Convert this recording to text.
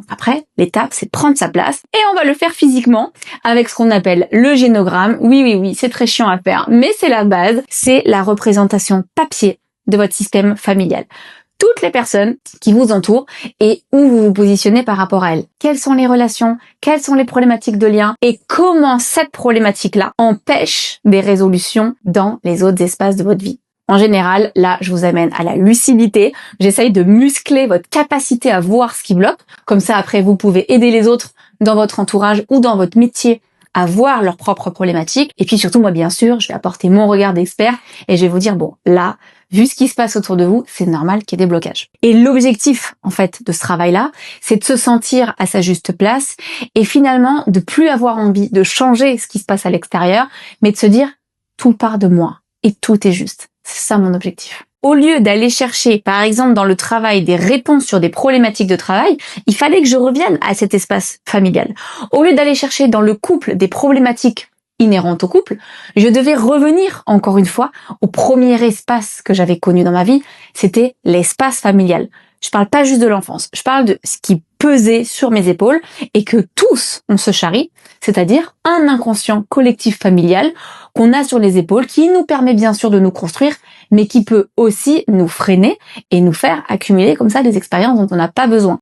Après, l'étape, c'est de prendre sa place et on va le faire physiquement avec ce qu'on appelle le génogramme. Oui, c'est très chiant à faire, mais c'est la base. C'est la représentation papier de votre système familial. Toutes les personnes qui vous entourent et où vous vous positionnez par rapport à elles. Quelles sont les relations, quelles sont les problématiques de lien et comment cette problématique-là empêche des résolutions dans les autres espaces de votre vie. En général, là, je vous amène à la lucidité. J'essaye de muscler votre capacité à voir ce qui bloque. Comme ça, après, vous pouvez aider les autres dans votre entourage ou dans votre métier à voir leurs propres problématiques. Et puis surtout, moi, bien sûr, je vais apporter mon regard d'expert et je vais vous dire, bon, là, vu ce qui se passe autour de vous, c'est normal qu'il y ait des blocages. Et l'objectif, en fait, de ce travail-là, c'est de se sentir à sa juste place et finalement de plus avoir envie de changer ce qui se passe à l'extérieur, mais de se dire, tout part de moi et tout est juste. C'est ça mon objectif. Au lieu d'aller chercher, par exemple, dans le travail, des réponses sur des problématiques de travail, il fallait que je revienne à cet espace familial. Au lieu d'aller chercher dans le couple des problématiques inhérentes au couple, je devais revenir, encore une fois, au premier espace que j'avais connu dans ma vie, c'était l'espace familial. Je parle pas juste de l'enfance, je parle de ce qui pesait sur mes épaules et que tous on se charrie, c'est-à-dire un inconscient collectif familial qu'on a sur les épaules qui nous permet bien sûr de nous construire, mais qui peut aussi nous freiner et nous faire accumuler comme ça des expériences dont on n'a pas besoin.